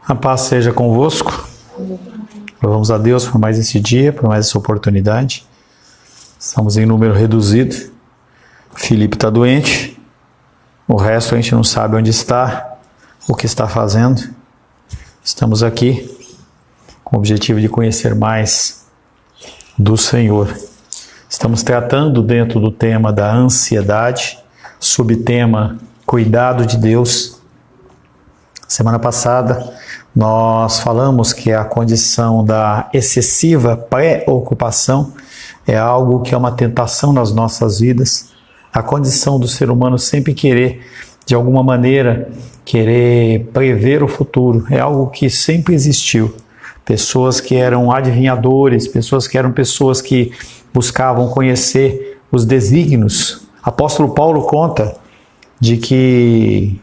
A paz seja convosco. Louvamos a Deus por mais esse dia, por mais essa oportunidade. Estamos em número reduzido. Felipe está doente. O resto a gente não sabe onde está, o que está fazendo. Estamos aqui com o objetivo de conhecer mais do Senhor. Estamos tratando dentro do tema da ansiedade, subtema cuidado de Deus. Semana passada nós falamos que a condição da excessiva preocupação é algo que é uma tentação nas nossas vidas. A condição do ser humano sempre querer, de alguma maneira, querer prever o futuro, é algo que sempre existiu. Pessoas que eram adivinhadores, pessoas que buscavam conhecer os desígnios. Apóstolo Paulo conta de que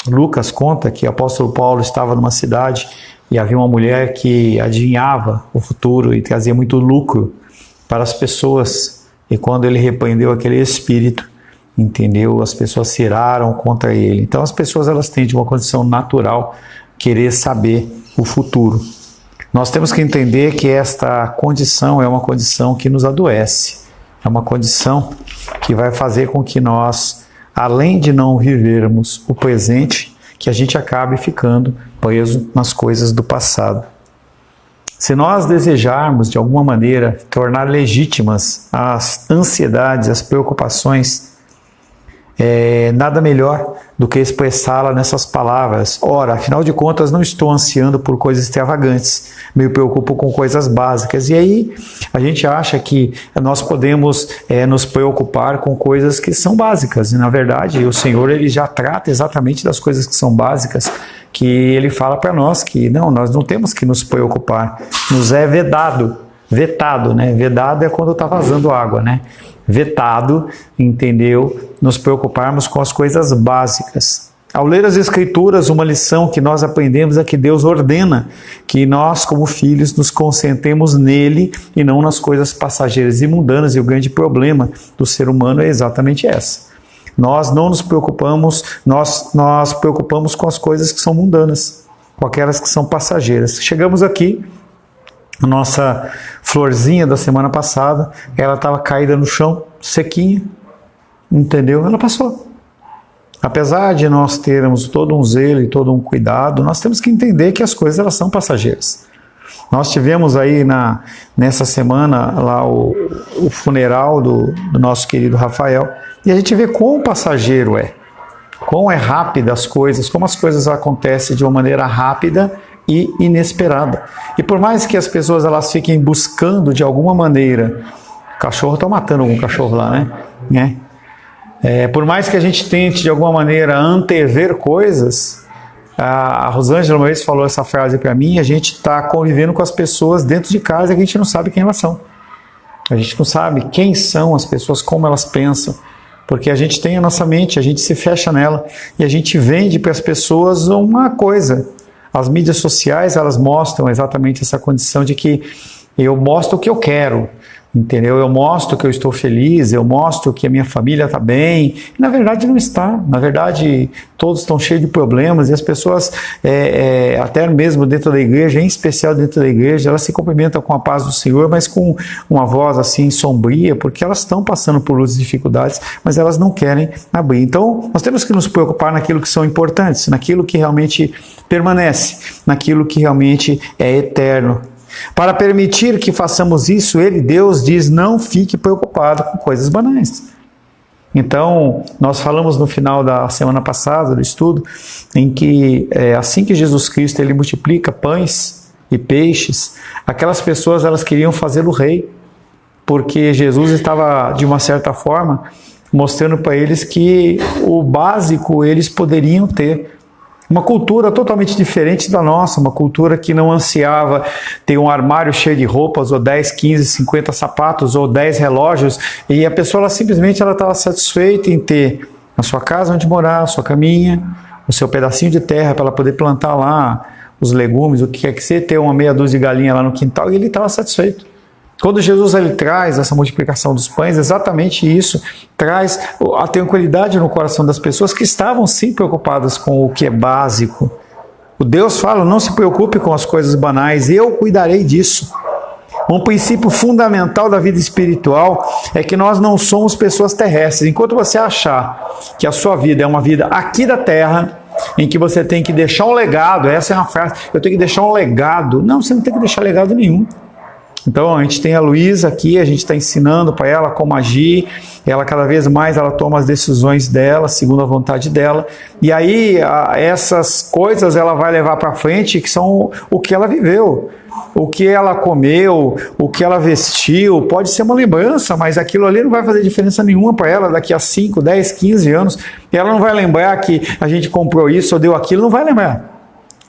Lucas conta que o apóstolo Paulo estava numa cidade e havia uma mulher que adivinhava o futuro e trazia muito lucro para as pessoas. E quando ele repreendeu aquele espírito, entendeu? As pessoas se iraram contra ele. Então as pessoas elas têm de uma condição natural querer saber o futuro. Nós temos que entender que esta condição é uma condição que nos adoece. É uma condição que vai fazer com que nós, além de não vivermos o presente, que a gente acabe ficando preso nas coisas do passado. Se nós desejarmos, de alguma maneira, tornar legítimas as ansiedades, as preocupações, nada melhor do que expressá-la nessas palavras. Ora, afinal de contas, não estou ansiando por coisas extravagantes, me preocupo com coisas básicas. E aí a gente acha que nós podemos nos preocupar com coisas que são básicas. E na verdade o Senhor ele já trata exatamente das coisas que são básicas, que Ele fala para nós que não, nós não temos que nos preocupar. Nos é vetado, né? Vedado é quando está vazando água, né? Vetado, entendeu? Nos preocuparmos com as coisas básicas. Ao ler as Escrituras, uma lição que nós aprendemos é que Deus ordena que nós, como filhos, nos concentremos nele e não nas coisas passageiras e mundanas. E o grande problema do ser humano é exatamente essa. Nós não nos preocupamos, nós preocupamos com as coisas que são mundanas, com aquelas que são passageiras. Chegamos aqui, a nossa florzinha da semana passada, ela estava caída no chão, sequinha, entendeu? Ela passou. Apesar de nós termos todo um zelo e todo um cuidado, nós temos que entender que as coisas elas são passageiras. Nós tivemos aí nessa semana lá o funeral do nosso querido Rafael, e a gente vê quão passageiro quão é rápida as coisas, como as coisas acontecem de uma maneira rápida e inesperada. E por mais que as pessoas elas fiquem buscando de alguma maneira, o cachorro está matando algum cachorro lá, né? Por mais que a gente tente de alguma maneira antever coisas, a Rosângela uma vez falou essa frase para mim, a gente está convivendo com as pessoas dentro de casa e a gente não sabe quem elas são. A gente não sabe quem são as pessoas, como elas pensam, porque a gente tem a nossa mente, a gente se fecha nela e a gente vende para as pessoas uma coisa. As mídias sociais, elas mostram exatamente essa condição de que eu mostro o que eu quero, entendeu? Eu mostro que eu estou feliz, eu mostro que a minha família está bem. E, na verdade não está. Na verdade todos estão cheios de problemas e as pessoas, até mesmo dentro da igreja, em especial dentro da igreja, elas se cumprimentam com a paz do Senhor, mas com uma voz assim sombria, porque elas estão passando por lutas e dificuldades, mas elas não querem abrir. Então nós temos que nos preocupar naquilo que são importantes, naquilo que realmente permanece, naquilo que realmente é eterno. Para permitir que façamos isso, Deus diz, não fique preocupado com coisas banais. Então, nós falamos no final da semana passada, do estudo, em que assim que Jesus Cristo ele multiplica pães e peixes, aquelas pessoas elas queriam fazê-lo rei, porque Jesus estava, de uma certa forma, mostrando para eles que o básico eles poderiam ter. Uma cultura totalmente diferente da nossa, uma cultura que não ansiava ter um armário cheio de roupas, ou 10, 15, 50 sapatos, ou 10 relógios, e a pessoa ela simplesmente estava satisfeita em ter a sua casa onde morar, a sua caminha, o seu pedacinho de terra para ela poder plantar lá os legumes, o que quer que seja, ter uma meia dúzia de galinha lá no quintal, e ele estava satisfeito. Quando Jesus ele traz essa multiplicação dos pães, exatamente isso, traz a tranquilidade no coração das pessoas que estavam sim preocupadas com o que é básico, O Deus fala, não se preocupe com as coisas banais, eu cuidarei disso. Um princípio fundamental da vida espiritual é que nós não somos pessoas terrestres. Enquanto você achar que a sua vida é uma vida aqui da terra, em que você tem que deixar um legado, essa é uma frase, eu tenho que deixar um legado. Não, você não tem que deixar legado nenhum. Então a gente tem a Luísa aqui, a gente está ensinando para ela como agir, ela cada vez mais ela toma as decisões dela, segundo a vontade dela, e aí essas coisas ela vai levar para frente, que são o que ela viveu, o que ela comeu, o que ela vestiu, pode ser uma lembrança, mas aquilo ali não vai fazer diferença nenhuma para ela daqui a 5, 10, 15 anos, ela não vai lembrar que a gente comprou isso ou deu aquilo, não vai lembrar.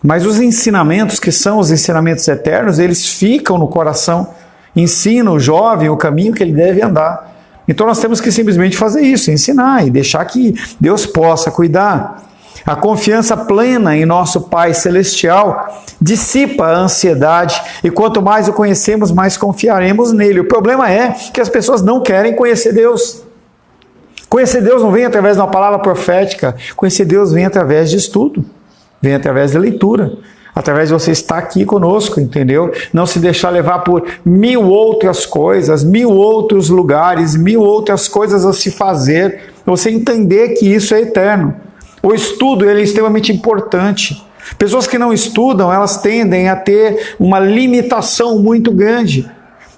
Mas os ensinamentos, que são os ensinamentos eternos, eles ficam no coração, ensinam o jovem o caminho que ele deve andar. Então nós temos que simplesmente fazer isso, ensinar e deixar que Deus possa cuidar. A confiança plena em nosso Pai Celestial dissipa a ansiedade e quanto mais o conhecemos, mais confiaremos nele. O problema é que as pessoas não querem conhecer Deus. Conhecer Deus não vem através de uma palavra profética, conhecer Deus vem através de estudo. Vem através da leitura, através de você estar aqui conosco, entendeu? Não se deixar levar por 1000 outras coisas, 1000 outros lugares, 1000 outras coisas a se fazer, você entender que isso é eterno. O estudo ele é extremamente importante. Pessoas que não estudam, elas tendem a ter uma limitação muito grande.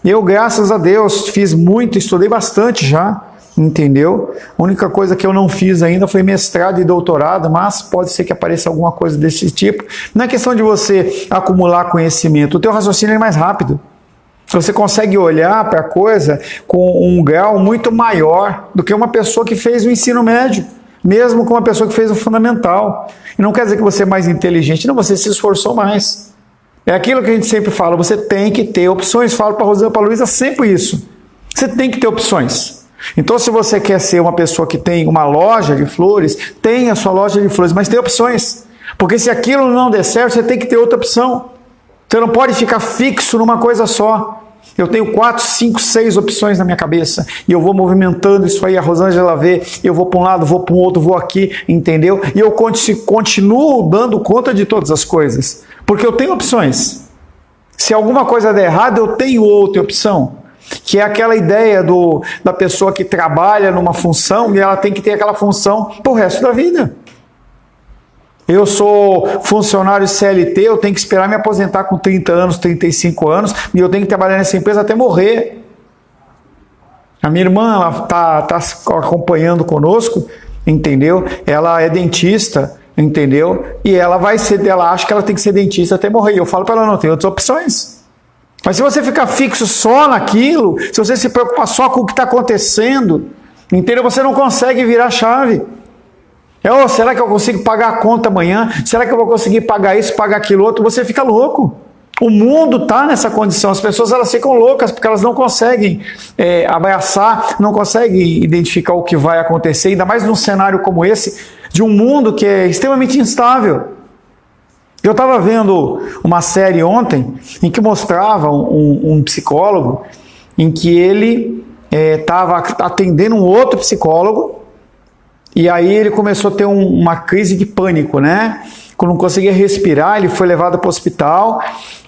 Eu, graças a Deus, fiz muito, estudei bastante já. Entendeu? A única coisa que eu não fiz ainda foi mestrado e doutorado, mas pode ser que apareça alguma coisa desse tipo. Não é questão de você acumular conhecimento, o teu raciocínio é mais rápido. Você consegue olhar para a coisa com um grau muito maior do que uma pessoa que fez o ensino médio, mesmo com uma pessoa que fez o fundamental. E não quer dizer que você é mais inteligente, não, você se esforçou mais. É aquilo que a gente sempre fala, você tem que ter opções. Falo para a Rosana, para a Luísa, sempre isso. Você tem que ter opções. Então, se você quer ser uma pessoa que tem uma loja de flores, tenha a sua loja de flores, mas tem opções. Porque se aquilo não der certo, você tem que ter outra opção. Você não pode ficar fixo numa coisa só. Eu tenho 4, 5, 6 opções na minha cabeça. E eu vou movimentando isso aí, a Rosângela vê, eu vou para um lado, vou para um outro, vou aqui, entendeu? E eu continuo dando conta de todas as coisas. Porque eu tenho opções. Se alguma coisa der errado, eu tenho outra opção. Que é aquela ideia da pessoa que trabalha numa função e ela tem que ter aquela função pro resto da vida. Eu sou funcionário CLT, eu tenho que esperar me aposentar com 30 anos, 35 anos, e eu tenho que trabalhar nessa empresa até morrer. A minha irmã, ela tá acompanhando conosco, entendeu? Ela é dentista, entendeu? E ela acha que ela tem que ser dentista até morrer. E eu falo para ela, não, tem outras opções. Mas se você ficar fixo só naquilo, se você se preocupar só com o que está acontecendo, entendeu? Você não consegue virar a chave. Será que eu consigo pagar a conta amanhã? Será que eu vou conseguir pagar isso, pagar aquilo outro? Você fica louco. O mundo está nessa condição. As pessoas elas ficam loucas porque elas não conseguem abraçar, não conseguem identificar o que vai acontecer, ainda mais num cenário como esse, de um mundo que é extremamente instável. Eu estava vendo uma série ontem em que mostrava um psicólogo em que ele estava atendendo um outro psicólogo e aí ele começou a ter uma crise de pânico, né? Quando não conseguia respirar, ele foi levado para o hospital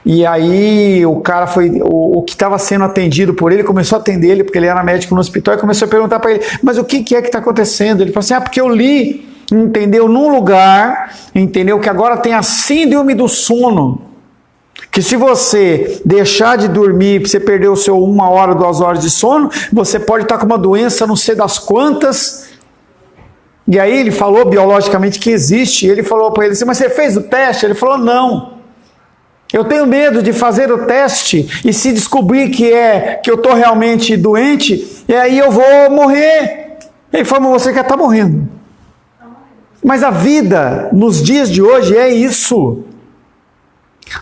e aí o cara o que estava sendo atendido por ele começou a atender ele porque ele era médico no hospital e começou a perguntar para ele, mas o que é que está acontecendo? Ele falou assim, porque eu li, entendeu, num lugar, entendeu, que agora tem a síndrome do sono, que se você deixar de dormir, você perder o seu 1 hora, 2 horas de sono, você pode estar com uma doença não sei das quantas, e aí ele falou biologicamente que existe, e ele falou para ele assim, mas você fez o teste? Ele falou, não, eu tenho medo de fazer o teste, e se descobrir que eu estou realmente doente, e aí eu vou morrer. Ele falou, mas você quer estar morrendo. Mas a vida, nos dias de hoje, é isso.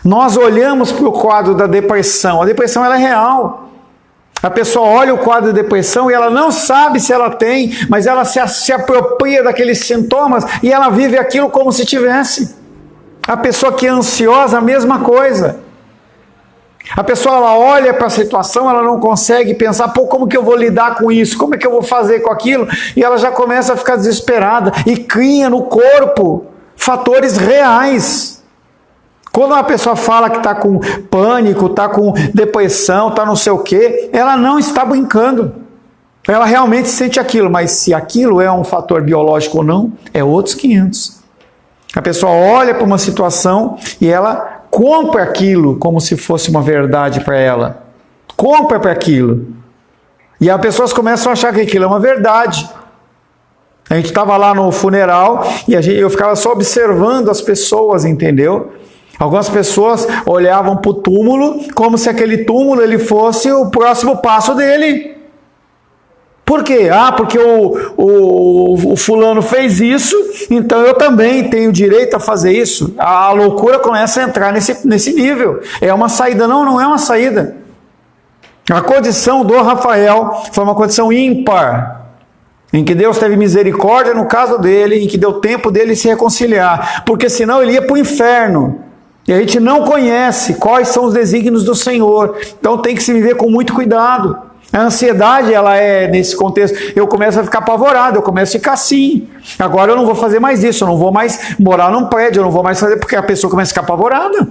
Nós olhamos para o quadro da depressão. A depressão ela é real. A pessoa olha o quadro de depressão e ela não sabe se ela tem, mas ela se apropria daqueles sintomas e ela vive aquilo como se tivesse. A pessoa que é ansiosa, a mesma coisa. A pessoa ela olha para a situação, ela não consegue pensar, como que eu vou lidar com isso? Como é que eu vou fazer com aquilo? E ela já começa a ficar desesperada e cria no corpo fatores reais. Quando uma pessoa fala que está com pânico, está com depressão, está não sei o quê, ela não está brincando. Ela realmente sente aquilo, mas se aquilo é um fator biológico ou não, é outros 500. A pessoa olha para uma situação e ela compra aquilo como se fosse uma verdade para ela. Compra para aquilo. E as pessoas começam a achar que aquilo é uma verdade. A gente estava lá no funeral e eu ficava só observando as pessoas, entendeu? Algumas pessoas olhavam para o túmulo como se aquele túmulo ele fosse o próximo passo dele. Por quê? Porque o fulano fez isso, então eu também tenho direito a fazer isso. A loucura começa a entrar nesse nível. É uma saída? Não, não é uma saída. A condição do Rafael foi uma condição ímpar, em que Deus teve misericórdia no caso dele, em que deu tempo dele se reconciliar, porque senão ele ia para o inferno. E a gente não conhece quais são os desígnios do Senhor, então tem que se viver com muito cuidado. A ansiedade, ela é nesse contexto, eu começo a ficar apavorado, eu começo a ficar assim. Agora eu não vou fazer mais isso, eu não vou mais morar num prédio, eu não vou mais fazer, porque a pessoa começa a ficar apavorada.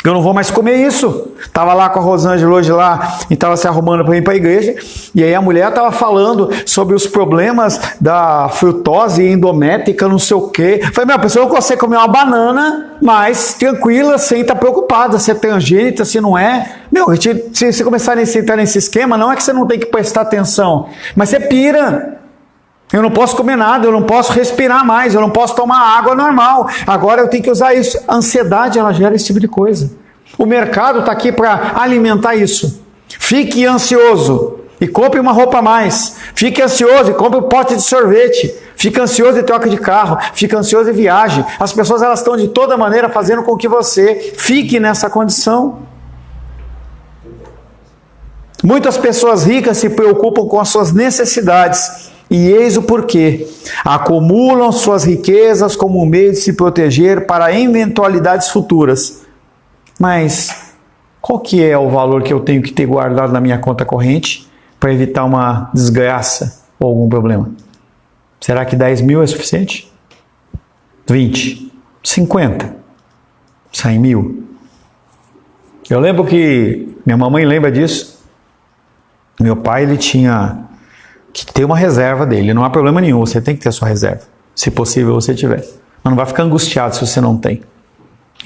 Eu não vou mais comer isso. Estava lá com a Rosângela hoje lá, e estava se arrumando para ir para a igreja, e aí a mulher estava falando sobre os problemas da frutose endométrica, não sei o quê. Eu falei, a pessoa não consegue comer uma banana, mas tranquila, sem estar preocupada, se é transgênita, se não é. Se você começar a entrar nesse esquema, não é que você não tem que prestar atenção, mas você pira. Eu não posso comer nada, eu não posso respirar mais, eu não posso tomar água normal. Agora eu tenho que usar isso. A ansiedade, ela gera esse tipo de coisa. O mercado está aqui para alimentar isso. Fique ansioso e compre uma roupa a mais. Fique ansioso e compre um pote de sorvete. Fique ansioso e troca de carro. Fique ansioso e viaje. As pessoas elas estão de toda maneira fazendo com que você fique nessa condição. Muitas pessoas ricas se preocupam com as suas necessidades. E eis o porquê. Acumulam suas riquezas como um meio de se proteger para eventualidades futuras. Mas qual que é o valor que eu tenho que ter guardado na minha conta corrente para evitar uma desgraça ou algum problema? Será que 10 mil é suficiente? 20? 50? 100 mil? Eu lembro que minha mamãe lembra disso. Meu pai, ele tinha que ter uma reserva dele, não há problema nenhum, você tem que ter a sua reserva, se possível você tiver, mas não vai ficar angustiado se você não tem.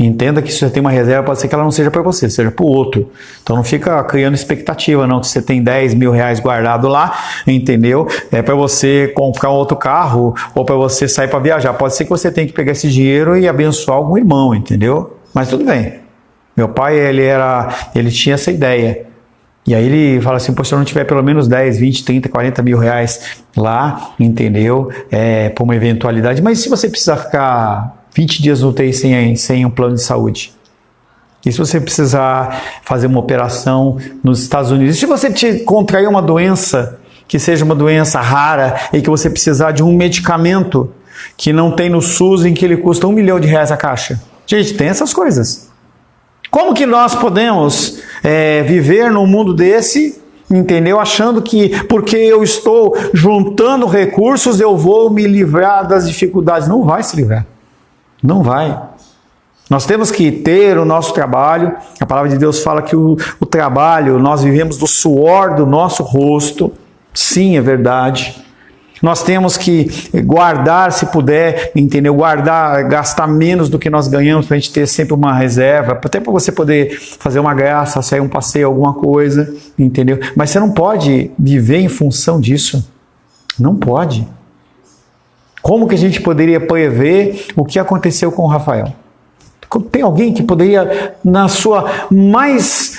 Entenda que se você tem uma reserva, pode ser que ela não seja para você, seja para o outro, então não fica criando expectativa não, que você tem 10 mil reais guardado lá, entendeu, é para você comprar um outro carro, ou para você sair para viajar, pode ser que você tenha que pegar esse dinheiro e abençoar algum irmão, entendeu, mas tudo bem. Meu pai, ele tinha essa ideia. E aí ele fala assim, se eu não tiver pelo menos 10, 20, 30, 40 mil reais lá, entendeu? Por uma eventualidade. Mas se você precisar ficar 20 dias no UTI sem um plano de saúde? E se você precisar fazer uma operação nos Estados Unidos? E se você contrair uma doença, que seja uma doença rara, e que você precisar de um medicamento que não tem no SUS, em que ele custa R$1 milhão a caixa? Gente, tem essas coisas. Como que nós podemos viver num mundo desse, entendeu? Achando que porque eu estou juntando recursos eu vou me livrar das dificuldades. Não vai se livrar. Não vai. Nós temos que ter o nosso trabalho. A palavra de Deus fala que o trabalho, nós vivemos do suor do nosso rosto. Sim, é verdade. Nós temos que guardar, se puder, entendeu? Guardar, gastar menos do que nós ganhamos para a gente ter sempre uma reserva, até para você poder fazer uma graça, sair um passeio, alguma coisa, entendeu? Mas você não pode viver em função disso. Não pode. Como que a gente poderia prever o que aconteceu com o Rafael? Tem alguém que poderia, na sua mais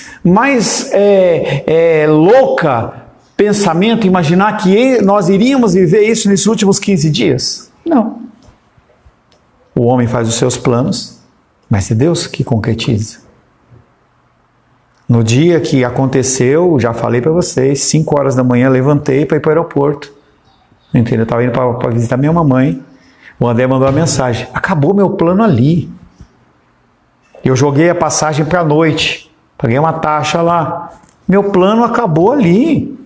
louca pensamento, imaginar que nós iríamos viver isso nesses últimos 15 dias? Não. O homem faz os seus planos, mas é Deus que concretiza. No dia que aconteceu, já falei para vocês, 5 horas da manhã, levantei para ir para o aeroporto. Entendeu? Eu estava indo para visitar minha mamãe. O André mandou uma mensagem. Acabou meu plano ali. Eu joguei a passagem para a noite. Paguei uma taxa lá. Meu plano acabou ali.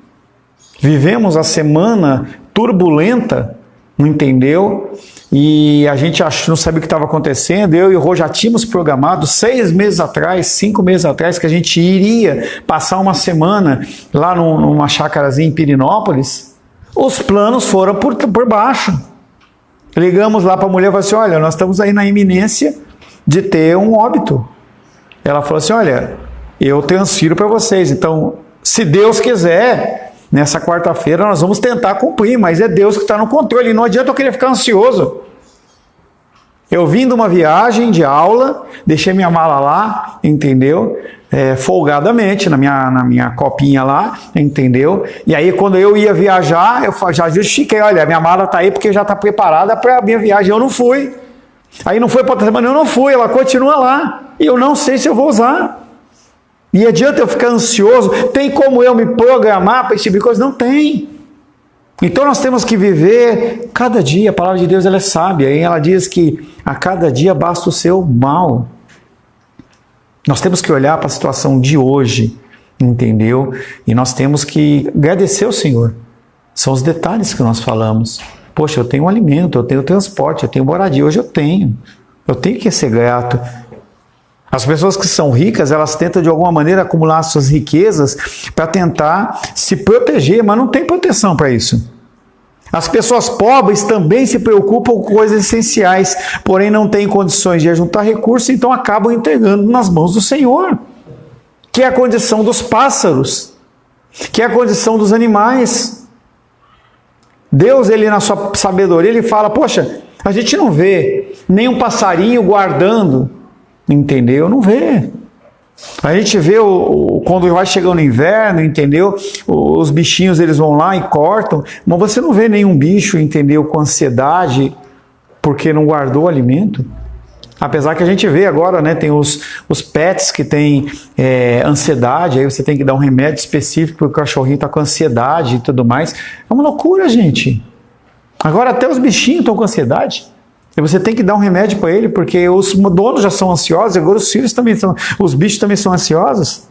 Vivemos a semana turbulenta, entendeu? E a gente não sabia o que estava acontecendo. Eu e o Rô já tínhamos programado 6 meses atrás, 5 meses atrás, que a gente iria passar uma semana lá numa chácarazinha em Pirinópolis. Os planos foram por baixo. Ligamos lá para a mulher e falamos assim, olha, nós estamos aí na iminência de ter um óbito. Ela falou assim, olha, eu transfiro para vocês, então, se Deus quiser, nessa quarta-feira nós vamos tentar cumprir, mas é Deus que está no controle, não adianta eu querer ficar ansioso. Eu vim de uma viagem de aula, deixei minha mala lá, entendeu? Folgadamente, na minha copinha lá, entendeu? E aí quando eu ia viajar, eu já justifiquei, olha, minha mala está aí porque já está preparada para a minha viagem, eu não fui. Aí não foi para outra semana, eu não fui, ela continua lá, e eu não sei se eu vou usar. E adianta eu ficar ansioso? Tem como eu me programar para esse tipo de coisa? Não tem. Então nós temos que viver cada dia. A palavra de Deus ela é sábia. E ela diz que a cada dia basta o seu mal. Nós temos que olhar para a situação de hoje, entendeu? E nós temos que agradecer ao Senhor. São os detalhes que nós falamos. Poxa, eu tenho um alimento, eu tenho transporte, eu tenho moradia. Hoje eu tenho. Eu tenho que ser grato. As pessoas que são ricas, elas tentam de alguma maneira acumular suas riquezas para tentar se proteger, mas não tem proteção para isso. As pessoas pobres também se preocupam com coisas essenciais, porém não têm condições de ajuntar recursos, então acabam entregando nas mãos do Senhor, que é a condição dos pássaros, que é a condição dos animais. Deus, ele na sua sabedoria, ele fala, poxa, a gente não vê nenhum passarinho guardando, entendeu? Não vê. A gente vê quando vai chegando o inverno, entendeu? Os bichinhos eles vão lá e cortam, mas você não vê nenhum bicho, entendeu? Com ansiedade porque não guardou o alimento. Apesar que a gente vê agora, né? Tem os pets que têm ansiedade, aí você tem que dar um remédio específico porque o cachorrinho está com ansiedade e tudo mais. É uma loucura, gente. Agora até os bichinhos estão com ansiedade. E você tem que dar um remédio para ele, porque os donos já são ansiosos, agora os filhos também são, os bichos também são ansiosos.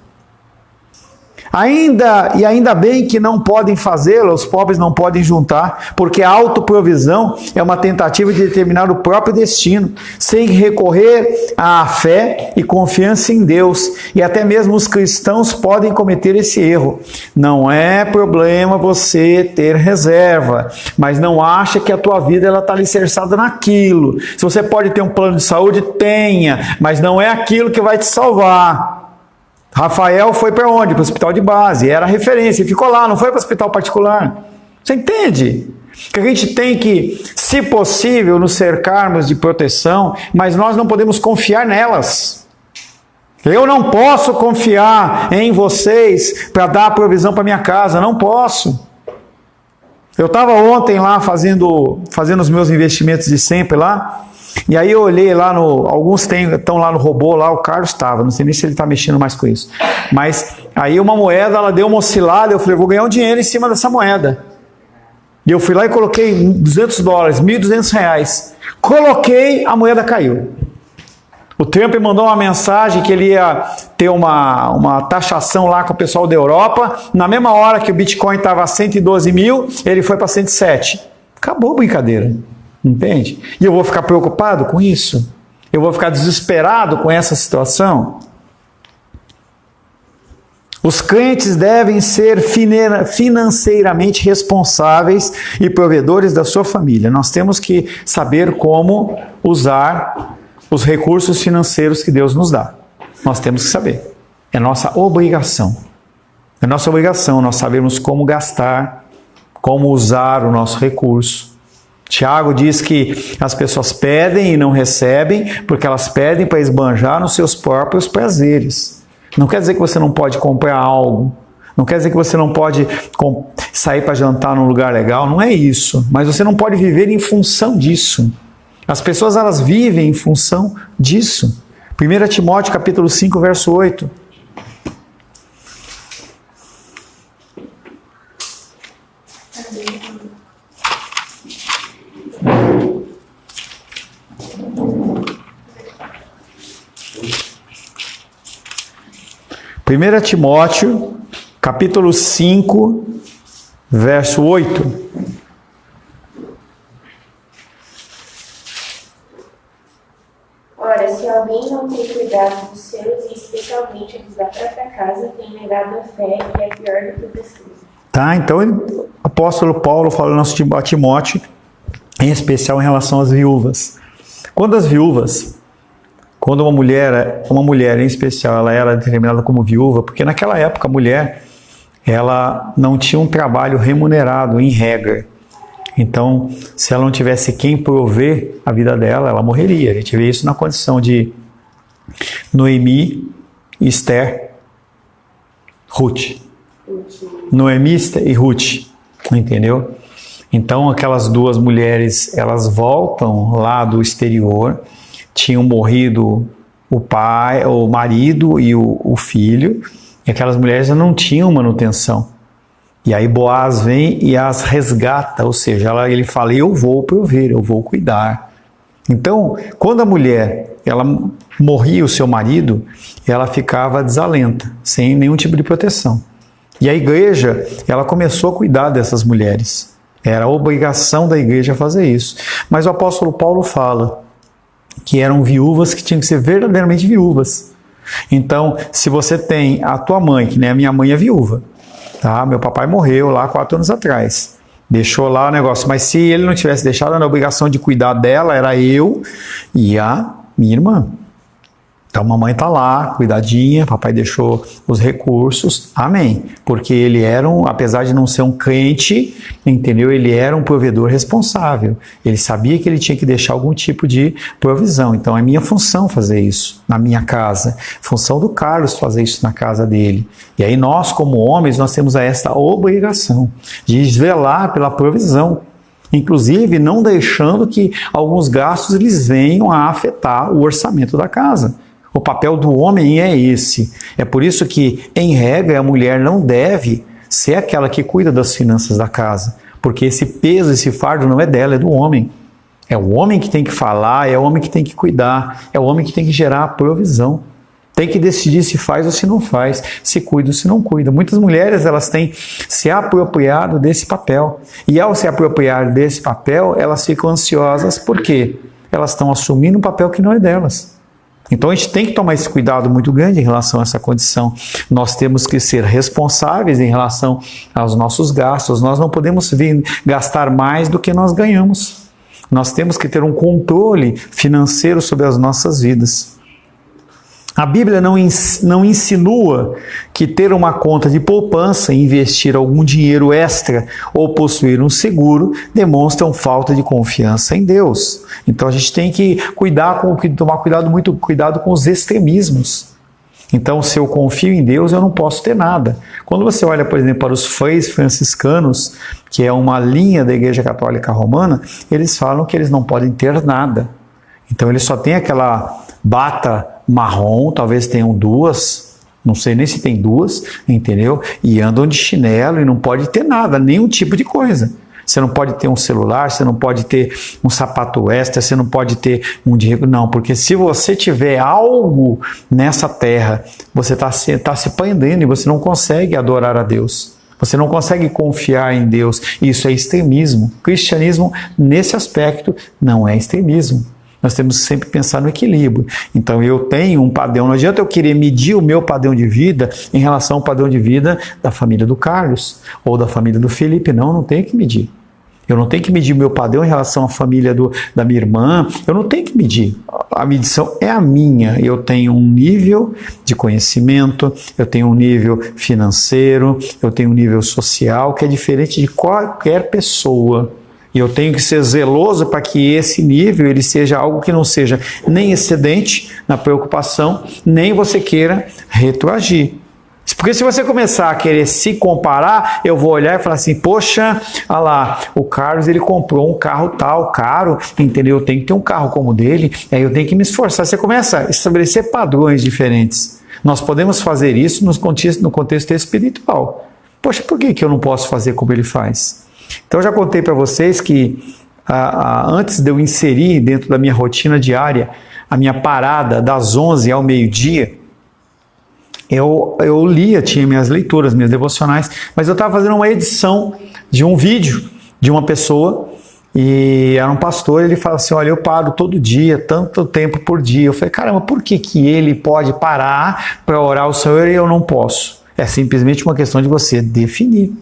Ainda bem que não podem fazê-lo, os pobres não podem juntar, porque a autoprovisão é uma tentativa de determinar o próprio destino, sem recorrer à fé e confiança em Deus. E até mesmo os cristãos podem cometer esse erro. Não é problema você ter reserva, mas não acha que a tua vida está alicerçada naquilo. Se você pode ter um plano de saúde, tenha, mas não é aquilo que vai te salvar. Rafael foi para onde? Para o hospital de base, era referência, ficou lá, não foi para o hospital particular. Você entende? Que a gente tem que, se possível, nos cercarmos de proteção, mas nós não podemos confiar nelas. Eu não posso confiar em vocês para dar a provisão para minha casa, não posso. Eu estava ontem lá fazendo os meus investimentos de sempre lá, e aí eu olhei lá alguns estão lá no robô, lá o Carlos estava, não sei nem se ele está mexendo mais com isso. Mas aí uma moeda, ela deu uma oscilada, eu falei, vou ganhar um dinheiro em cima dessa moeda. E eu fui lá e coloquei $200, R$1.200. Coloquei, a moeda caiu. O Trump mandou uma mensagem que ele ia ter uma taxação lá com o pessoal da Europa. Na mesma hora que o Bitcoin estava a 112 mil, ele foi para 107. Acabou a brincadeira. Entende? E eu vou ficar preocupado com isso? Eu vou ficar desesperado com essa situação? Os crentes devem ser financeiramente responsáveis e provedores da sua família. Nós temos que saber como usar os recursos financeiros que Deus nos dá. Nós temos que saber. É nossa obrigação. É nossa obrigação nós sabermos como gastar, como usar o nosso recurso. Tiago diz que as pessoas pedem e não recebem, porque elas pedem para esbanjar nos seus próprios prazeres. Não quer dizer que você não pode comprar algo, não quer dizer que você não pode sair para jantar num lugar legal, não é isso. Mas você não pode viver em função disso. As pessoas elas vivem em função disso. 1 Timóteo capítulo 5, verso 8. Primeira Timóteo, capítulo 5, verso 8. Ora, se alguém não tem cuidado dos seus, e especialmente dos da própria casa, tem negado a fé e é pior do que o pescoço. Tá, então o apóstolo Paulo fala a Timóteo, em especial em relação às viúvas. Quando uma mulher em especial, ela era determinada como viúva, porque naquela época a mulher, ela não tinha um trabalho remunerado, em regra. Então, se ela não tivesse quem prover a vida dela, ela morreria. A gente vê isso na condição de Noemi, Esther, Ruth. Noemi e Ruth, entendeu? Então, aquelas duas mulheres, elas voltam lá do exterior, tinham morrido o pai, o marido e o filho, e aquelas mulheres não tinham manutenção. E aí Boaz vem e as resgata, ou seja, ele fala, eu vou prover, eu vou cuidar. Então, quando a mulher, ela morria o seu marido, ela ficava desalenta, sem nenhum tipo de proteção. E a igreja, ela começou a cuidar dessas mulheres. Era a obrigação da igreja fazer isso. Mas o apóstolo Paulo fala que eram viúvas que tinham que ser verdadeiramente viúvas. Então, se você tem a tua mãe, que nem a minha mãe é viúva, tá? Meu papai morreu lá 4 anos atrás. Deixou lá o negócio. Mas se ele não tivesse deixado, a obrigação de cuidar dela era eu e a minha irmã. Então, a mamãe está lá, cuidadinha, papai deixou os recursos, amém. Porque ele era, apesar de não ser um crente, entendeu? Ele era um provedor responsável. Ele sabia que ele tinha que deixar algum tipo de provisão. Então, é minha função fazer isso na minha casa. Função do Carlos fazer isso na casa dele. E aí nós, como homens, nós temos esta obrigação de velar pela provisão. Inclusive, não deixando que alguns gastos eles venham a afetar o orçamento da casa. O papel do homem é esse. É por isso que, em regra, a mulher não deve ser aquela que cuida das finanças da casa. Porque esse peso, esse fardo não é dela, é do homem. É o homem que tem que falar, é o homem que tem que cuidar, é o homem que tem que gerar a provisão. Tem que decidir se faz ou se não faz, se cuida ou se não cuida. Muitas mulheres, elas têm se apropriado desse papel. E ao se apropriar desse papel, elas ficam ansiosas. Por quê? Elas estão assumindo um papel que não é delas. Então a gente tem que tomar esse cuidado muito grande em relação a essa condição. Nós temos que ser responsáveis em relação aos nossos gastos. Nós não podemos vir gastar mais do que nós ganhamos. Nós temos que ter um controle financeiro sobre as nossas vidas. A Bíblia não insinua que ter uma conta de poupança, investir algum dinheiro extra ou possuir um seguro demonstram falta de confiança em Deus. Então a gente tem que tomar muito cuidado com os extremismos. Então, se eu confio em Deus, eu não posso ter nada. Quando você olha, por exemplo, para os freis franciscanos, que é uma linha da Igreja Católica Romana, eles falam que eles não podem ter nada. Então, eles só têm aquela bata marrom, talvez tenham 2, não sei nem se tem 2, entendeu? E andam de chinelo e não pode ter nada, nenhum tipo de coisa. Você não pode ter um celular, você não pode ter um sapato extra, você não pode ter um dinheiro, não, porque se você tiver algo nessa terra, você está se prendendo e você não consegue adorar a Deus. Você não consegue confiar em Deus. Isso é extremismo. O cristianismo, nesse aspecto, não é extremismo. Nós temos que sempre pensar no equilíbrio. Então, eu tenho um padrão, não adianta eu querer medir o meu padrão de vida em relação ao padrão de vida da família do Carlos ou da família do Felipe. Não tenho que medir. Eu não tenho que medir o meu padrão em relação à família da minha irmã. Eu não tenho que medir. A medição é a minha. Eu tenho um nível de conhecimento, eu tenho um nível financeiro, eu tenho um nível social que é diferente de qualquer pessoa. E eu tenho que ser zeloso para que esse nível ele seja algo que não seja nem excedente na preocupação, nem você queira retroagir. Porque se você começar a querer se comparar, eu vou olhar e falar assim, poxa, olha lá, o Carlos ele comprou um carro tal, caro, entendeu? Eu tenho que ter um carro como o dele, aí eu tenho que me esforçar. Você começa a estabelecer padrões diferentes. Nós podemos fazer isso no contexto espiritual. Poxa, por que eu não posso fazer como ele faz? Então, eu já contei para vocês que antes de eu inserir dentro da minha rotina diária a minha parada das 11 ao meio-dia, eu lia, tinha minhas leituras, minhas devocionais, mas eu estava fazendo uma edição de um vídeo de uma pessoa E era um pastor, ele fala assim, olha, eu paro todo dia, tanto tempo por dia. Eu falei, caramba, por que que ele pode parar para orar ao Senhor e eu não posso? É simplesmente uma questão de você definir.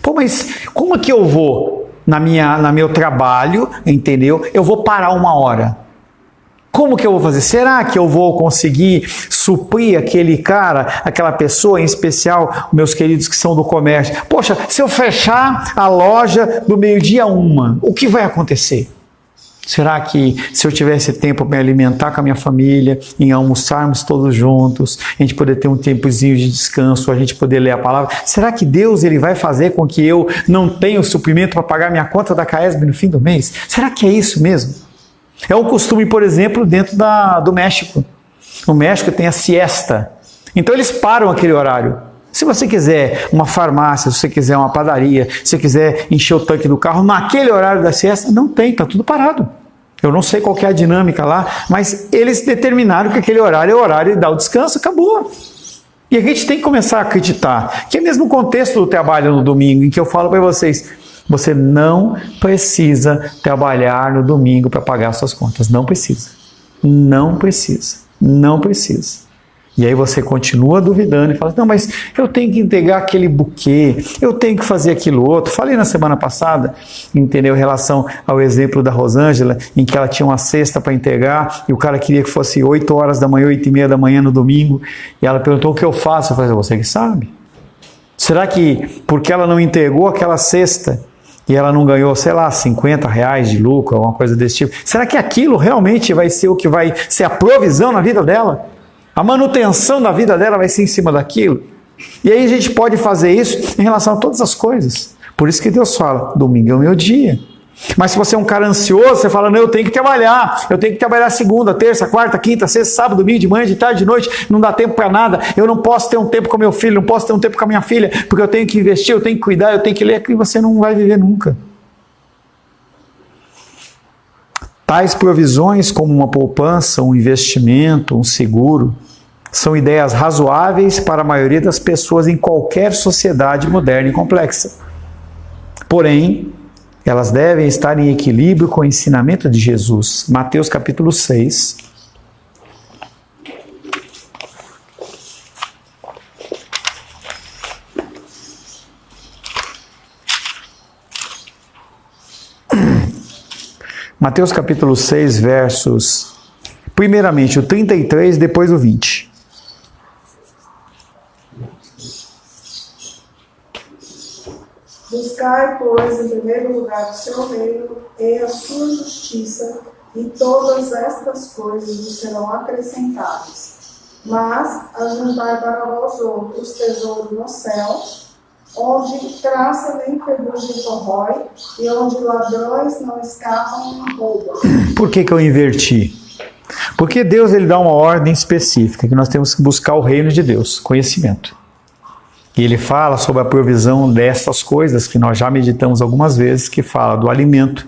Pô, mas como é que eu vou no meu trabalho, entendeu? Eu vou parar 1 hora. Como que eu vou fazer? Será que eu vou conseguir suprir aquele cara, aquela pessoa, em especial meus queridos que são do comércio? Poxa, se eu fechar a loja do meio-dia 1, o que vai acontecer? Será que se eu tivesse tempo para me alimentar com a minha família, em almoçarmos todos juntos, a gente poder ter um tempozinho de descanso, a gente poder ler a palavra, será que Deus ele vai fazer com que eu não tenha o suprimento para pagar minha conta da CAESB no fim do mês? Será que é isso mesmo? É um costume, por exemplo, dentro do México. No México tem a siesta. Então eles param aquele horário. Se você quiser uma farmácia, se você quiser uma padaria, se você quiser encher o tanque do carro, naquele horário da siesta, não tem, está tudo parado. Eu não sei qual que é a dinâmica lá, mas eles determinaram que aquele horário é o horário de dar o descanso, acabou. E a gente tem que começar a acreditar que é mesmo o contexto do trabalho no domingo, em que eu falo para vocês, você não precisa trabalhar no domingo para pagar suas contas. Não precisa. Não precisa. Não precisa. E aí você continua duvidando e fala, não, mas eu tenho que entregar aquele buquê, eu tenho que fazer aquilo outro. Falei na semana passada, entendeu, em relação ao exemplo da Rosângela, em que ela tinha uma cesta para entregar e o cara queria que fosse 8 horas da manhã, 8h30 da manhã no domingo. E ela perguntou o que eu faço. Eu falei, você que sabe. Será que porque ela não entregou aquela cesta e ela não ganhou, sei lá, R$50 de lucro, alguma coisa desse tipo, será que aquilo realmente vai ser o que vai ser a provisão na vida dela? A manutenção da vida dela vai ser em cima daquilo? E aí a gente pode fazer isso em relação a todas as coisas. Por isso que Deus fala, domingo é o meu dia. Mas se você é um cara ansioso, você fala, não, eu tenho que trabalhar segunda, terça, quarta, quinta, sexta, sábado, domingo, de manhã, de tarde, de noite, não dá tempo para nada, eu não posso ter um tempo com meu filho, não posso ter um tempo com a minha filha, porque eu tenho que investir, eu tenho que cuidar, eu tenho que ler, e você não vai viver nunca. Tais provisões como uma poupança, um investimento, um seguro, são ideias razoáveis para a maioria das pessoas em qualquer sociedade moderna e complexa. Porém, elas devem estar em equilíbrio com o ensinamento de Jesus. Mateus capítulo 6. Mateus capítulo 6, versos, primeiramente o 33, depois o 20. Buscai, pois, em primeiro lugar o seu reino e a sua justiça, e todas estas coisas vos serão acrescentadas. Mas ajuntai para vós outros tesouro no céu, onde traça nem ferrugem corrói, e onde ladrões não escapam nem roubam. Por que eu inverti? Porque Deus ele dá uma ordem específica, que nós temos que buscar o reino de Deus, conhecimento. E ele fala sobre a provisão dessas coisas, que nós já meditamos algumas vezes, que fala do alimento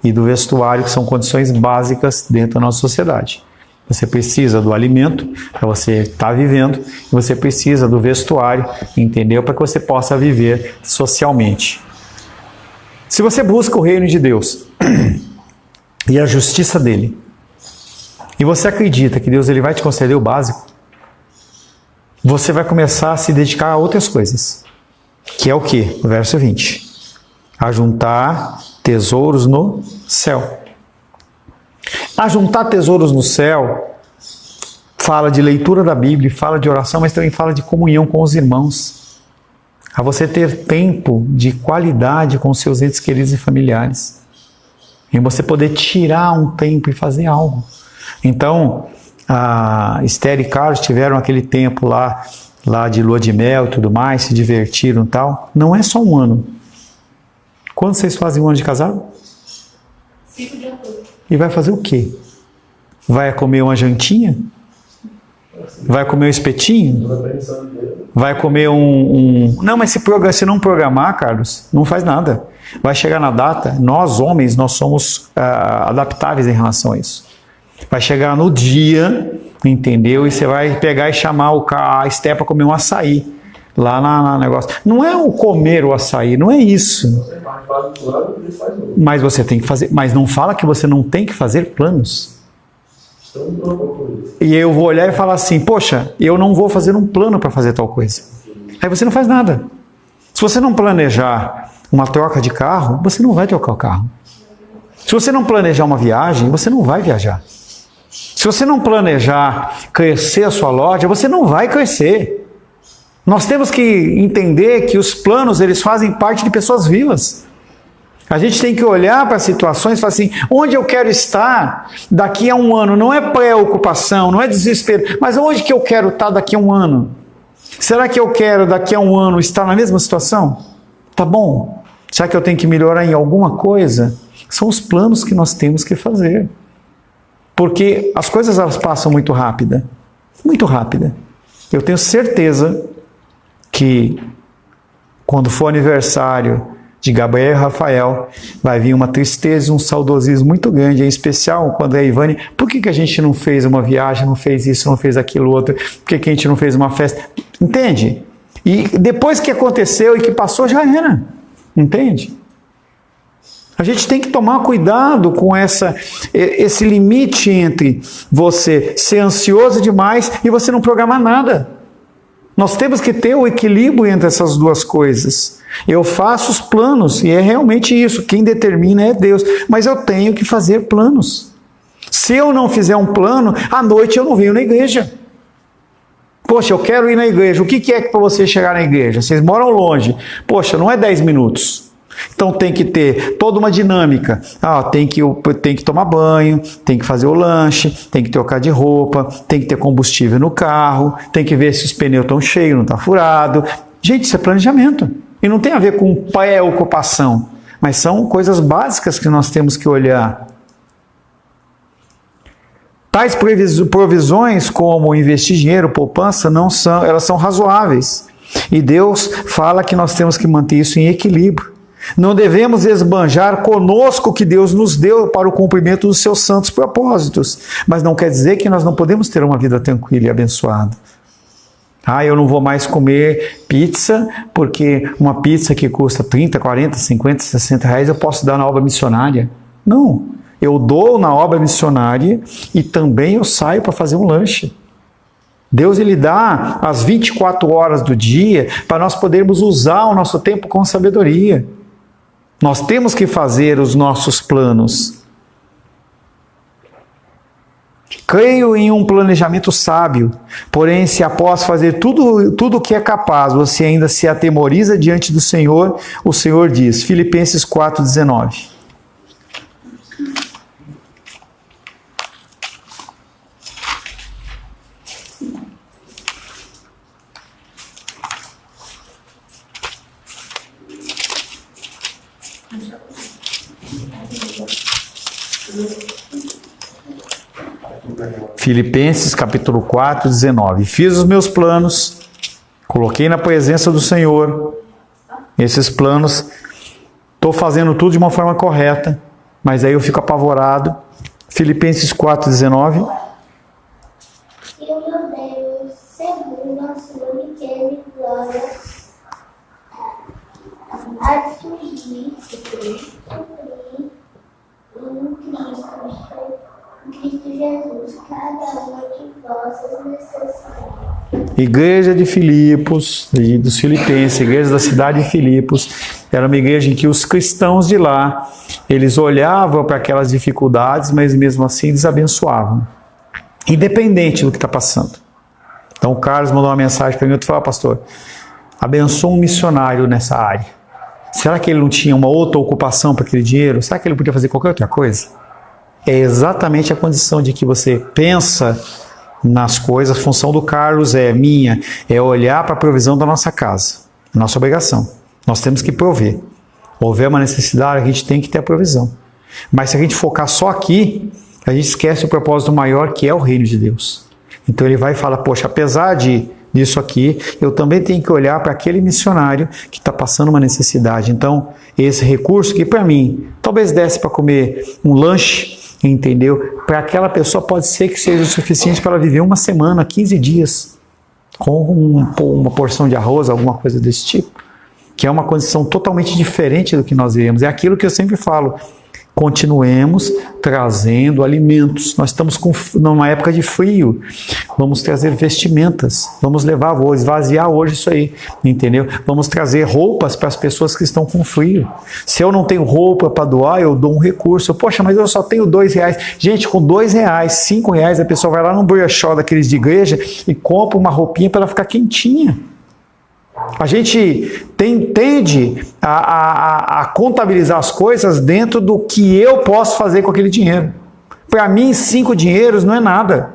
e do vestuário, que são condições básicas dentro da nossa sociedade. Você precisa do alimento para você estar vivendo, e você precisa do vestuário, entendeu? Para que você possa viver socialmente. Se você busca o reino de Deus e a justiça dele, e você acredita que Deus ele vai te conceder o básico, você vai começar a se dedicar a outras coisas. Que é o quê? O verso 20. Ajuntar tesouros no céu. Ajuntar tesouros no céu fala de leitura da Bíblia, fala de oração, mas também fala de comunhão com os irmãos. A você ter tempo de qualidade com seus entes queridos e familiares. Em você poder tirar um tempo e fazer algo. Então, a Esther e Carlos tiveram aquele tempo lá de lua de mel e tudo mais, se divertiram e tal. Não é só um ano. Quando vocês fazem um ano de casado? 5 de outubro. E vai fazer o quê? Vai comer uma jantinha? Vai comer um espetinho? Vai comer Não, mas se não programar, Carlos, não faz nada. Vai chegar na data, nós homens, nós somos adaptáveis em relação a isso. Vai chegar no dia, entendeu? E você vai pegar e chamar a Esther para comer um açaí. lá na negócio. Não é o comer o açaí, não é isso. Mas você tem que fazer. Mas não fala que você não tem que fazer planos. E eu vou olhar e falar assim, poxa, eu não vou fazer um plano para fazer tal coisa. Aí você não faz nada. Se você não planejar uma troca de carro, você não vai trocar o carro. Se você não planejar uma viagem, você não vai viajar. Se você não planejar crescer a sua loja, você não vai crescer. Nós temos que entender que os planos, eles fazem parte de pessoas vivas. A gente tem que olhar para as situações e falar assim, onde eu quero estar daqui a um ano? Não é preocupação, não é desespero, mas onde que eu quero estar daqui a um ano? Será que eu quero daqui a um ano estar na mesma situação? Tá bom. Será que eu tenho que melhorar em alguma coisa? São os planos que nós temos que fazer. Porque as coisas elas passam muito rápida. Muito rápida. Eu tenho certeza que quando for aniversário de Gabriel e Rafael, vai vir uma tristeza e um saudosismo muito grande, em especial quando é a Ivane, por que a gente não fez uma viagem, não fez isso, não fez aquilo outro, por que a gente não fez uma festa? Entende? E depois que aconteceu e que passou, já era. Entende? A gente tem que tomar cuidado com esse limite entre você ser ansioso demais e você não programar nada. Nós temos que ter o equilíbrio entre essas duas coisas. Eu faço os planos, e é realmente isso. Quem determina é Deus. Mas eu tenho que fazer planos. Se eu não fizer um plano, à noite eu não venho na igreja. Poxa, eu quero ir na igreja. O que é para você chegar na igreja? Vocês moram longe. Poxa, não é 10 minutos. Então tem que ter toda uma dinâmica. Tem que tomar banho, tem que fazer o lanche, tem que trocar de roupa, tem que ter combustível no carro, tem que ver se os pneus estão cheios, não está furado. Gente, isso é planejamento. E não tem a ver com preocupação, mas são coisas básicas que nós temos que olhar. Tais provisões como investir dinheiro, poupança, elas são razoáveis. E Deus fala que nós temos que manter isso em equilíbrio. Não devemos esbanjar conosco o que Deus nos deu para o cumprimento dos seus santos propósitos. Mas não quer dizer que nós não podemos ter uma vida tranquila e abençoada. Eu não vou mais comer pizza, porque uma pizza que custa 30, 40, 50, 60 reais eu posso dar na obra missionária. Não, eu dou na obra missionária e também eu saio para fazer um lanche. Deus ele dá as 24 horas do dia para nós podermos usar o nosso tempo com sabedoria. Nós temos que fazer os nossos planos. Creio em um planejamento sábio, porém, se após fazer tudo o que é capaz, você ainda se atemoriza diante do Senhor, o Senhor diz, Filipenses 4,19. Filipenses capítulo 4, 19. Fiz os meus planos, coloquei na presença do Senhor esses planos, estou fazendo tudo de uma forma correta, mas aí eu fico apavorado. Filipenses 4, 19. E o meu Deus, segundo a sua riqueza e glória, há de suprir em Cristo Jesus cada uma de vossas necessidades. Igreja de Filipos, dos Filipenses, igreja da cidade de Filipos, era uma igreja em que os cristãos de lá, eles olhavam para aquelas dificuldades, mas mesmo assim eles abençoavam, independente do que está passando. Então o Carlos mandou uma mensagem para mim, eu falei, pastor, abençoa um missionário nessa área. Será que ele não tinha uma outra ocupação para aquele dinheiro? Será que ele podia fazer qualquer outra coisa? É exatamente a condição de que você pensa nas coisas. A função do Carlos minha, é olhar para a provisão da nossa casa. Nossa obrigação. Nós temos que prover. Houver uma necessidade, a gente tem que ter a provisão. Mas se a gente focar só aqui, a gente esquece o propósito maior, que é o reino de Deus. Então ele vai e fala, poxa, apesar disso aqui, eu também tenho que olhar para aquele missionário que está passando uma necessidade. Então, esse recurso que para mim, talvez desse para comer um lanche, entendeu? Para aquela pessoa pode ser que seja o suficiente para ela viver uma semana, 15 dias. com uma porção de arroz, alguma coisa desse tipo, que é uma condição totalmente diferente do que nós vivemos. É aquilo que eu sempre falo, continuemos trazendo alimentos. Nós estamos numa época de frio, vamos trazer vestimentas, vamos levar, vou esvaziar hoje isso aí, entendeu? Vamos trazer roupas para as pessoas que estão com frio. Se eu não tenho roupa para doar, eu dou um recurso. Poxa, mas eu só tenho R$2. Gente, com R$2, R$5, a pessoa vai lá num brechó daqueles de igreja e compra uma roupinha para ela ficar quentinha. A gente tende a contabilizar as coisas dentro do que eu posso fazer com aquele dinheiro. Para mim, 5 dinheiros não é nada.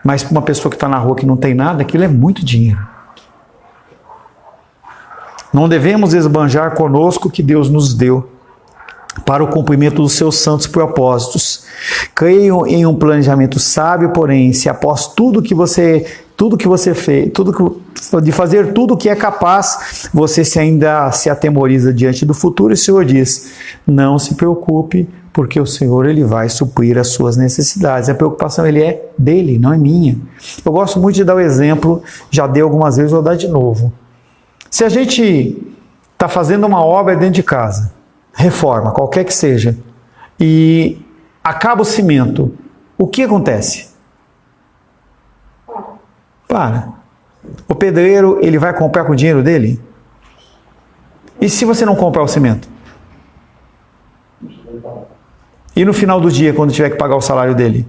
Mas para uma pessoa que está na rua que não tem nada, aquilo é muito dinheiro. Não devemos esbanjar conosco o que Deus nos deu para o cumprimento dos seus santos propósitos. Creio em um planejamento sábio, porém, se após tudo que você fez, de fazer tudo o que é capaz, você ainda se atemoriza diante do futuro, e o Senhor diz, não se preocupe, porque o Senhor ele vai suprir as suas necessidades. A preocupação ele é dele, não é minha. Eu gosto muito de dar o exemplo, já dei algumas vezes, vou dar de novo. Se a gente está fazendo uma obra dentro de casa, reforma, qualquer que seja, e acaba o cimento, o que acontece? Para. O pedreiro, ele vai comprar com o dinheiro dele? E se você não comprar o cimento? E no final do dia, quando tiver que pagar o salário dele?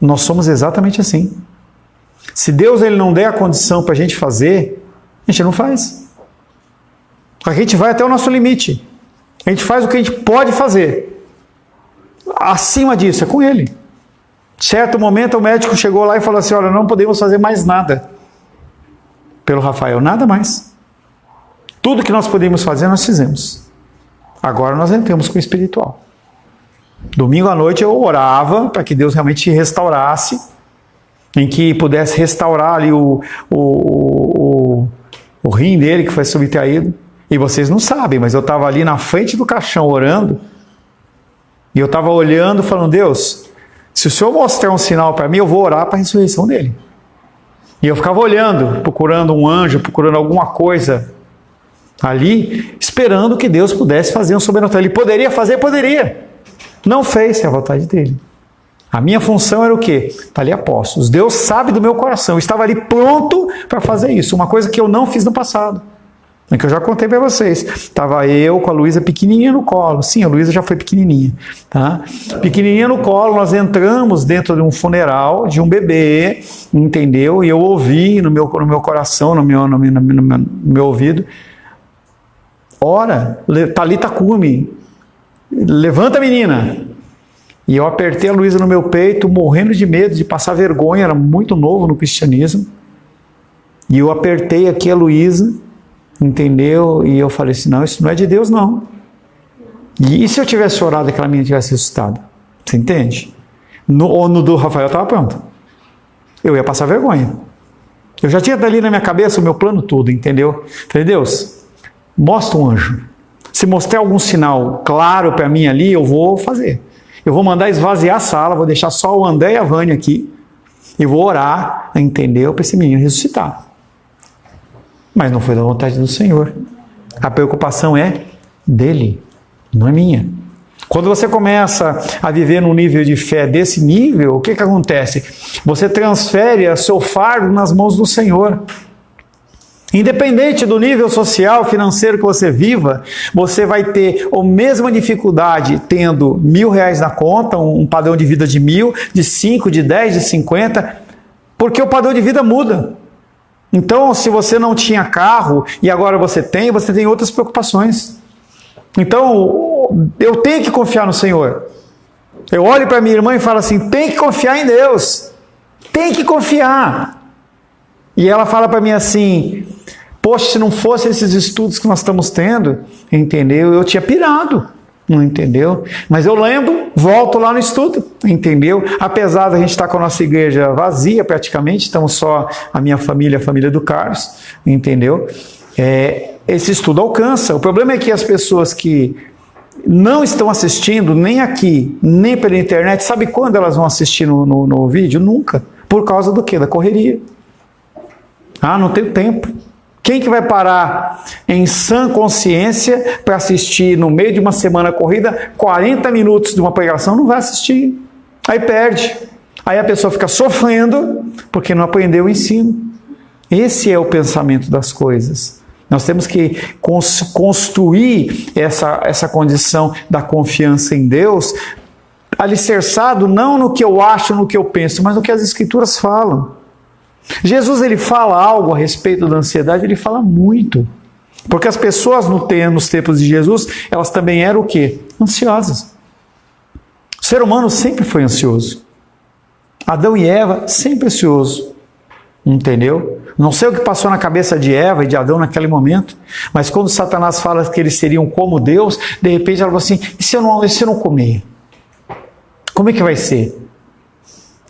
Nós somos exatamente assim. Se Deus ele não der a condição para a gente fazer, a gente não faz. A gente vai até o nosso limite. A gente faz o que a gente pode fazer. Acima disso, é com ele. Certo momento o médico chegou lá e falou assim, olha, não podemos fazer mais nada pelo Rafael, nada mais. Tudo que nós podíamos fazer, nós fizemos. Agora nós entramos com o espiritual. Domingo à noite eu orava para que Deus realmente restaurasse, em que pudesse restaurar ali o rim dele que foi subtraído. E vocês não sabem, mas eu estava ali na frente do caixão orando, e eu estava olhando falando, Deus, se o Senhor mostrar um sinal para mim, eu vou orar para a ressurreição dele. E eu ficava olhando, procurando um anjo, procurando alguma coisa ali, esperando que Deus pudesse fazer um sobrenatural. Ele poderia fazer? Poderia. Não fez, é a vontade dele. A minha função era o quê? Está ali apóstolos. Deus sabe do meu coração. Eu estava ali pronto para fazer isso. Uma coisa que eu não fiz no passado. É que eu já contei para vocês. Estava eu com a Luísa pequenininha no colo. Sim, a Luísa já foi pequenininha. Tá? Pequenininha no colo, nós entramos dentro de um funeral de um bebê, entendeu? E eu ouvi no meu coração, no meu ouvido, ora, Talita Cumi, levanta menina. E eu apertei a Luísa no meu peito, morrendo de medo, de passar vergonha, era muito novo no cristianismo. E eu apertei aqui a Luísa, entendeu? E eu falei assim, não, isso não é de Deus, não. E se eu tivesse orado e aquela menina tivesse ressuscitado? Você entende? Ou no do Rafael estava pronto. Eu ia passar vergonha. Eu já tinha ali na minha cabeça o meu plano todo, entendeu? Falei, Deus, mostra um anjo. Se mostrar algum sinal claro para mim ali, eu vou fazer. Eu vou mandar esvaziar a sala, vou deixar só o André e a Vânia aqui, e vou orar, entendeu? Para esse menino ressuscitar. Mas não foi da vontade do Senhor. A preocupação é dele, não é minha. Quando você começa a viver num nível de fé desse nível, o que acontece? Você transfere o seu fardo nas mãos do Senhor. Independente do nível social, financeiro que você viva, você vai ter a mesma dificuldade tendo R$1.000 na conta, um padrão de vida de 1.000, de 5, de 10, de 50, porque o padrão de vida muda. Então, se você não tinha carro e agora você tem outras preocupações. Então, eu tenho que confiar no Senhor. Eu olho para minha irmã e falo assim, tem que confiar em Deus. Tem que confiar. E ela fala para mim assim, poxa, se não fosse esses estudos que nós estamos tendo, entendeu? Eu tinha pirado, não entendeu? Mas eu lembro, volto lá no estudo, entendeu? Apesar da gente estar com a nossa igreja vazia praticamente, estamos só a minha família, a família do Carlos, entendeu? Esse estudo alcança. O problema é que as pessoas que não estão assistindo, nem aqui, nem pela internet, sabe quando elas vão assistir no vídeo? Nunca. Por causa do quê? Da correria. Ah, não tenho tempo. Quem que vai parar em sã consciência para assistir no meio de uma semana corrida 40 minutos de uma pregação? Não vai assistir. Aí perde. Aí a pessoa fica sofrendo porque não aprendeu o ensino. Esse é o pensamento das coisas. Nós temos que construir essa condição da confiança em Deus, alicerçado não no que eu acho, no que eu penso, mas no que as Escrituras falam. Jesus, ele fala algo a respeito da ansiedade, ele fala muito. Porque as pessoas nos tempos de Jesus, elas também eram o quê? Ansiosas. O ser humano sempre foi ansioso. Adão e Eva, sempre ansioso. Entendeu? Não sei o que passou na cabeça de Eva e de Adão naquele momento, mas quando Satanás fala que eles seriam como Deus, de repente ela falou assim, e se eu não comer? Como é que vai ser?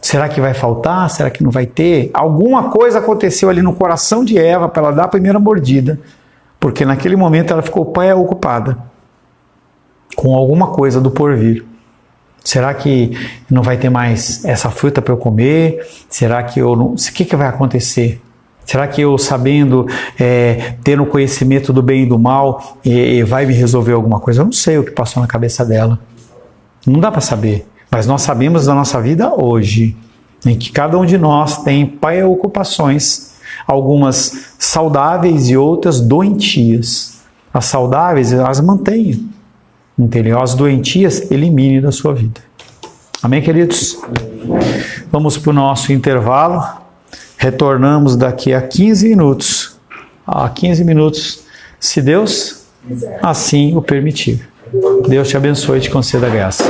Será que vai faltar? Será que não vai ter? Alguma coisa aconteceu ali no coração de Eva para ela dar a primeira mordida, porque naquele momento ela ficou preocupada com alguma coisa do porvir. Será que não vai ter mais essa fruta para eu comer? Será que eu não... O que vai acontecer? Será que eu, sabendo, tendo conhecimento do bem e do mal, vai me resolver alguma coisa? Eu não sei o que passou na cabeça dela. Não dá para saber. Mas nós sabemos da nossa vida hoje, em que cada um de nós tem preocupações, algumas saudáveis e outras doentias. As saudáveis, elas mantêm. Entendeu? As doentias, elimine da sua vida. Amém, queridos? Vamos para o nosso intervalo. Retornamos daqui a 15 minutos. A 15 minutos, se Deus assim o permitir. Deus te abençoe e te conceda graça.